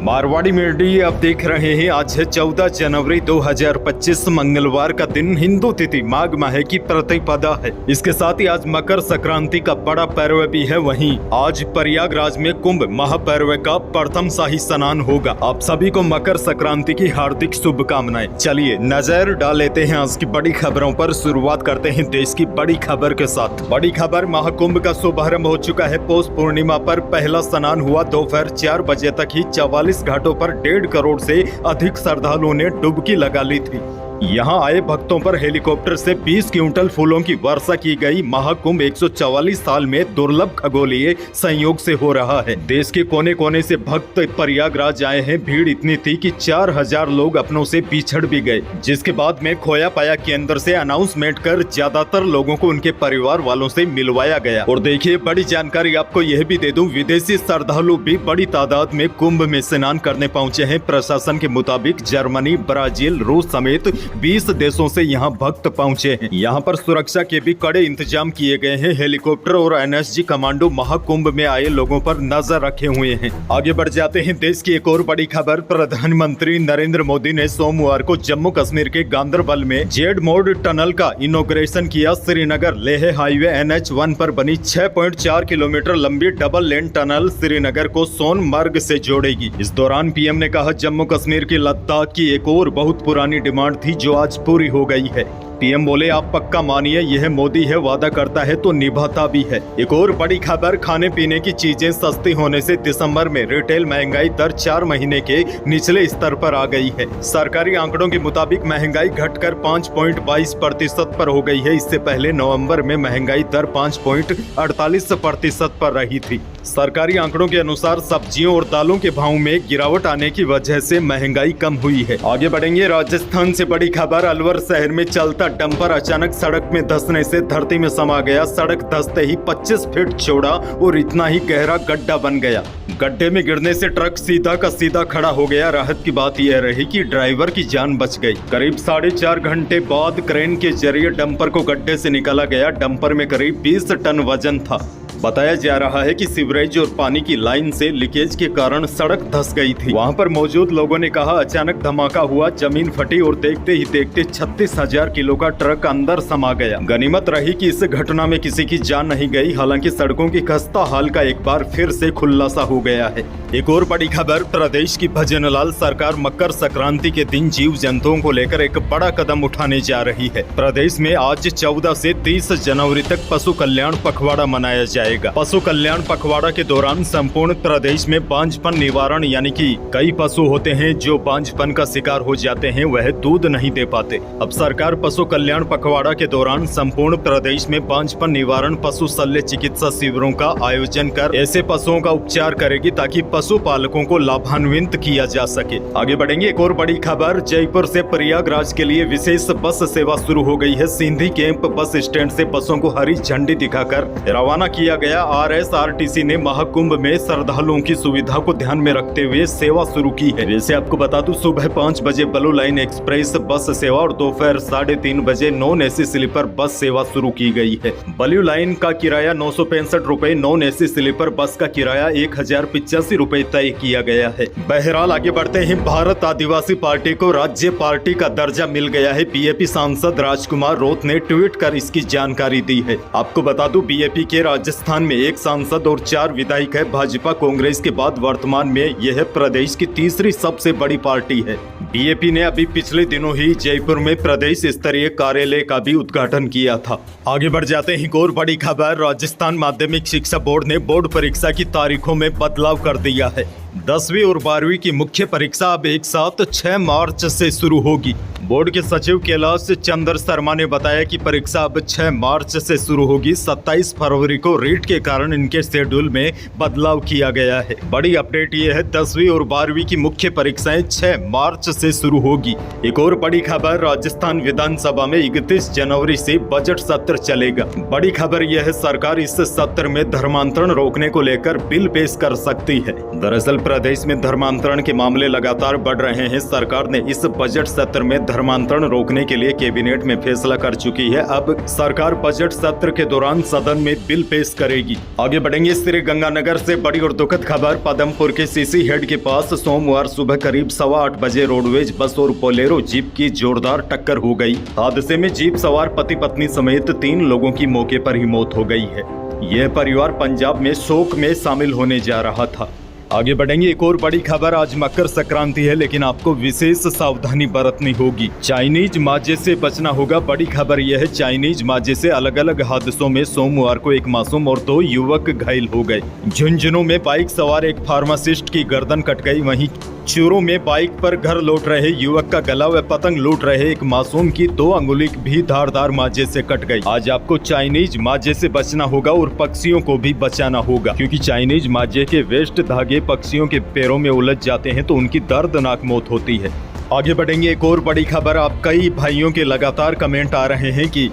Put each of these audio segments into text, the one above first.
Marwari media आप देख रहे हैं। आज है 14 जनवरी 2025 मंगलवार का दिन। हिंदू तिथि माघ माह की प्रतिपदा है। इसके साथ ही आज मकर संक्रांति का बड़ा पर्व भी है। वहीं आज प्रयागराज में कुंभ महापर्व का प्रथम शाही स्नान होगा। आप सभी को मकर संक्रांति की हार्दिक शुभकामनाएं। चलिए नजर डाल लेते हैं आज की बड़ी खबरों पर। शुरुआत करते हैं देश की बड़ी खबर के साथ। बड़ी खबर, महाकुंभ का शुभारंभ हो चुका है। पौष पूर्णिमा पर पहला स्नान हुआ। दोपहर 4 बजे तक ही 44 घाटों पर 1.5 करोड़ से अधिक श्रद्धालुओं ने डुबकी लगा ली थी। यहाँ आए भक्तों पर हेलीकॉप्टर से 20 क्विंटल फूलों की वर्षा की गई। महाकुंभ 144 साल में दुर्लभ खगोलीय संयोग से हो रहा है। देश के कोने कोने से भक्त प्रयागराज आए हैं। भीड़ इतनी थी कि 4000 लोग अपनों से बिछड़ भी गए, जिसके बाद में खोया पाया केंद्र से अनाउंसमेंट कर ज्यादातर लोगों को उनके परिवार वालों से मिलवाया गया। और देखिए बड़ी जानकारी आपको यह भी दे दूं, विदेशी श्रद्धालु भी बड़ी तादाद में कुंभ में स्नान करने पहुंचे हैं। प्रशासन के मुताबिक जर्मनी, ब्राजील, रूस समेत 20 देशों से यहां भक्त पहुंचे हैं। यहां पर सुरक्षा के भी कड़े इंतजाम किए गए हैं। हेलीकॉप्टर और एनएसजी कमांडो महाकुंभ में आए लोगों पर नजर रखे हुए हैं। आगे बढ़ जाते हैं। देश की एक और बड़ी खबर, प्रधानमंत्री नरेंद्र मोदी ने सोमवार को जम्मू कश्मीर के गांदरबल में जेड मोड टनल का इनॉग्रेशन किया। श्रीनगर लेह हाईवे NH1 पर बनी 6.4 किलोमीटर लंबी डबल लेन टनल श्रीनगर को सोनमर्ग से जोड़ेगी। इस दौरान पीएम ने कहा, जम्मू कश्मीर की लद्दाख की एक और बहुत पुरानी डिमांड थी जो आज पूरी हो गई है। पीएम बोले, आप पक्का मानिए, यह मोदी है, वादा करता है तो निभाता भी है। एक और बड़ी खबर, खाने पीने की चीजें सस्ती होने से दिसंबर में रिटेल महंगाई दर 4 महीने के निचले स्तर पर आ गई है। सरकारी आंकड़ों के मुताबिक महंगाई घटकर 5.22% पर हो गई है। इससे पहले नवंबर में महंगाई दर 5.48% पर रही थी। सरकारी आंकड़ों के अनुसार सब्जियों और दालों के भाव में गिरावट आने की वजह से महंगाई कम हुई है। आगे बढ़ेंगे। राजस्थान से बड़ी खबर, अलवर शहर में चलता डंपर अचानक सड़क में धंसने से धरती में समा गया। सड़क धंसते ही 25 फीट चौड़ा और इतना ही गहरा गड्ढा बन गया। गड्ढे में गिरने से ट्रक सीधा का सीधा खड़ा हो गया। राहत की बात यह रही कि ड्राइवर की जान बच गई। करीब 4.5 घंटे बाद क्रेन के जरिए डंपर को गड्ढे से निकाला गया। डंपर में करीब 20 टन वजन था। बताया जा रहा है कि सीवरेज और पानी की लाइन से लीकेज के कारण सड़क धंस गई थी। वहां पर मौजूद लोगों ने कहा, अचानक धमाका हुआ, जमीन फटी और देखते ही देखते 36,000 किलो का ट्रक अंदर समा गया। गनीमत रही कि इस घटना में किसी की जान नहीं गई। हालांकि सड़कों की खस्ता हाल का एक बार फिर से खुलासा हो गया है। एक और बड़ी खबर, प्रदेश की भजनलाल सरकार मकर संक्रांति के दिन जीव जंतुओं को लेकर एक बड़ा कदम उठाने जा रही है। प्रदेश में आज 14 से 30 जनवरी तक पशु कल्याण पखवाड़ा मनाया जाएगा। पशु कल्याण पखवाड़ा के दौरान संपूर्ण प्रदेश में बांझपन निवारण, यानी कि कई पशु होते हैं जो बांझपन का शिकार हो जाते हैं, वह दूध नहीं दे पाते। अब सरकार पशु कल्याण पखवाड़ा के दौरान संपूर्ण प्रदेश में बांझपन निवारण पशु शल्य चिकित्सा शिविरों का आयोजन कर ऐसे पशुओं का उपचार करेगी ताकि पशुपालकों को लाभान्वित किया जा सके। आगे बढ़ेंगे। एक और बड़ी खबर, जयपुर से प्रयागराज के लिए विशेष बस सेवा शुरू हो गई है। सिंधी कैंप बस स्टैंड से बसों को हरी झंडी दिखाकर रवाना किया गया। RSRTC ने महाकुंभ में श्रद्धालुओं की सुविधा को ध्यान में रखते हुए सेवा शुरू की है। वैसे आपको बता दूं, सुबह 5 बजे ब्लू लाइन एक्सप्रेस बस सेवा और दोपहर 3:30 बजे नॉन AC स्लीपर बस सेवा शुरू की गई है। ब्लू लाइन का किराया 965 रुपए, नॉन AC स्लीपर बस का किराया 1085 रुपए तय किया गया है। बहरहाल आगे बढ़ते हैं। भारत आदिवासी पार्टी को राज्य पार्टी का दर्जा मिल गया है। BJP सांसद राजकुमार रोत ने ट्वीट कर इसकी जानकारी दी है। आपको बता दूं, BJP के राजस्थान में 1 सांसद और 4 विधायक है। भाजपा कांग्रेस के बाद वर्तमान में यह प्रदेश की तीसरी सबसे बड़ी पार्टी है। BJP ने अभी पिछले दिनों ही जयपुर में प्रदेश स्तरीय कार्यालय का भी उद्घाटन किया था। आगे बढ़ जाते हैं। एक और बड़ी खबर, राजस्थान माध्यमिक शिक्षा बोर्ड ने बोर्ड परीक्षा की तारीखों में बदलाव कर दिया है। 10वीं और 12वीं की मुख्य परीक्षा अब एक साथ 6 मार्च से शुरू होगी। बोर्ड के सचिव कैलाश चंद्र शर्मा ने बताया कि परीक्षा अब 6 मार्च से शुरू होगी। 27 फरवरी को रीट के कारण इनके शेड्यूल में बदलाव किया गया है। बड़ी अपडेट ये है, 10वीं और 12वीं की मुख्य परीक्षाएं 6 मार्च से शुरू होगी। एक और बड़ी खबर, राजस्थान विधानसभा में 31 जनवरी से बजट सत्र चलेगा। बड़ी खबर यह है, सरकार इस सत्र में धर्मांतरण रोकने को लेकर बिल पेश कर सकती है। दरअसल प्रदेश में धर्मांतरण के मामले लगातार बढ़ रहे हैं। सरकार ने इस बजट सत्र में धर्मांतरण रोकने के लिए कैबिनेट में फैसला कर चुकी है। अब सरकार बजट सत्र के दौरान सदन में बिल पेश करेगी। आगे बढ़ेंगे श्री गंगानगर से बड़ी और दुखद खबर। पदमपुर के सीसी हेड के पास सोमवार सुबह करीब 8:15 बजे रोडवेज बस और बोलेरो जीप की जोरदार टक्कर हो गई। हादसे में जीप सवार पति पत्नी समेत 3 लोगों की मौके पर ही मौत हो गई है। यह परिवार पंजाब में शोक में शामिल होने जा रहा था। आगे बढ़ेंगे, एक और बड़ी खबर। आज मकर संक्रांति है, लेकिन आपको विशेष सावधानी बरतनी होगी। चाइनीज माजे से बचना होगा। बड़ी खबर यह है, चाइनीज माजे से अलग अलग हादसों में सोमवार को एक मासूम और 2 युवक घायल हो गए। झुंझुनू में बाइक सवार एक फार्मासिस्ट की गर्दन कट गई। वहीं चूरू में बाइक पर घर लौट रहे युवक का गला व पतंग लूट रहे एक मासूम की 2 अंगुली भी धारदार माजे से कट गई। आज आपको चाइनीज माजे से बचना होगा और पक्षियों को भी बचाना होगा, क्योंकि चाइनीज माजे के वेस्ट धागे पक्षियों के पैरों में उलझ जाते हैं तो उनकी दर्दनाक मौत होती है। आगे बढ़ेंगे, एक और बड़ी खबर। आप कई भाइयों के लगातार कमेंट आ रहे हैं कि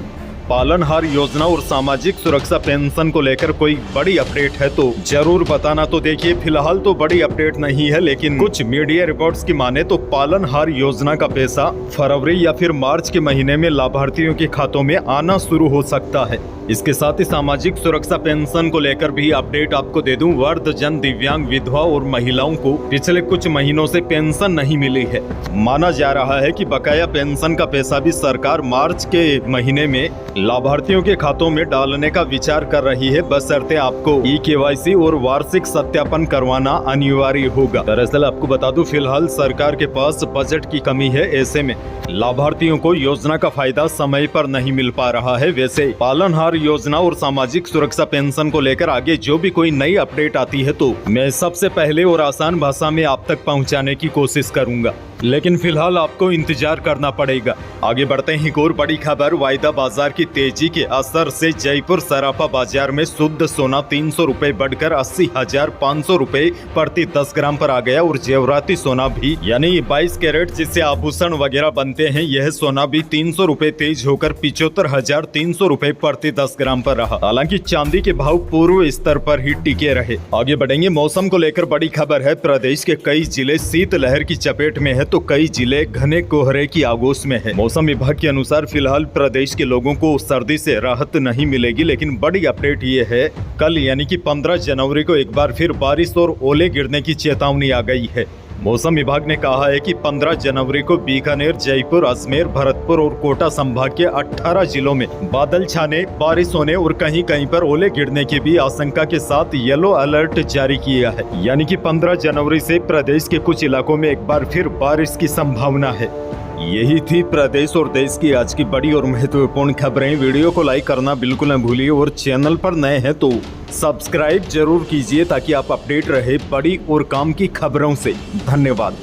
पालनहार योजना और सामाजिक सुरक्षा पेंशन को लेकर कोई बड़ी अपडेट है तो जरूर बताना। तो देखिए, फिलहाल तो बड़ी अपडेट नहीं है, लेकिन कुछ मीडिया रिपोर्ट्स की माने तो पालनहार योजना का पैसा फरवरी या फिर मार्च के महीने में लाभार्थियों के खातों में आना शुरू हो सकता है। इसके साथ ही सामाजिक सुरक्षा पेंशन को लेकर भी अपडेट आपको दे दूं। वृद्धजन, दिव्यांग, विधवा और महिलाओं को पिछले कुछ महीनों से पेंशन नहीं मिली है। माना जा रहा है कि बकाया पेंशन का पैसा भी सरकार मार्च के महीने में लाभार्थियों के खातों में डालने का विचार कर रही है, बशर्ते आपको KYC और वार्षिक सत्यापन करवाना अनिवार्य होगा। दरअसल आपको बता दूं, फिलहाल सरकार के पास बजट की कमी है। ऐसे में लाभार्थियों को योजना का फायदा समय पर नहीं मिल पा रहा है। वैसे पालनहार योजना और सामाजिक सुरक्षा पेंशन को लेकर आगे जो भी कोई नई अपडेट आती है तो मैं सबसे पहले और आसान भाषा में आप तक पहुंचाने की कोशिश करूंगा, लेकिन फिलहाल आपको इंतजार करना पड़ेगा। आगे बढ़ते हैं, एक और बड़ी खबर। वायदा बाजार की तेजी के असर से जयपुर सराफा बाजार में शुद्ध सोना 300 रुपए बढ़कर 80,500 रुपए प्रति 10 ग्राम पर आ गया और जेवराती सोना भी, यानी 22 कैरेट जिससे आभूषण वगैरह बनते हैं, यह सोना भी 300 रुपए तेज होकर 75,300 रुपए प्रति 10 ग्राम पर रहा। हालांकि चांदी के भाव पूर्व स्तर पर ही टिके रहे। आगे बढ़ेंगे, मौसम को लेकर बड़ी खबर है। प्रदेश के कई जिले शीतलहर की चपेट में है तो कई जिले घने कोहरे की आगोश में है। मौसम विभाग के अनुसार फिलहाल प्रदेश के लोगों को सर्दी से राहत नहीं मिलेगी, लेकिन बड़ी अपडेट ये है, कल यानी कि 15 जनवरी को एक बार फिर बारिश और ओले गिरने की चेतावनी आ गई है। मौसम विभाग ने कहा है कि 15 जनवरी को बीकानेर, जयपुर, अजमेर, भरतपुर और कोटा संभाग के 18 जिलों में बादल छाने, बारिश होने और कहीं कहीं पर ओले गिरने की भी आशंका के साथ येलो अलर्ट जारी किया है। यानी कि 15 जनवरी से प्रदेश के कुछ इलाकों में एक बार फिर बारिश की संभावना है। यही थी प्रदेश और देश की आज की बड़ी और महत्वपूर्ण खबरें। वीडियो को लाइक करना बिल्कुल न भूलिए और चैनल पर नए हैं तो सब्सक्राइब जरूर कीजिए ताकि आप अपडेट रहे बड़ी और काम की खबरों से। धन्यवाद।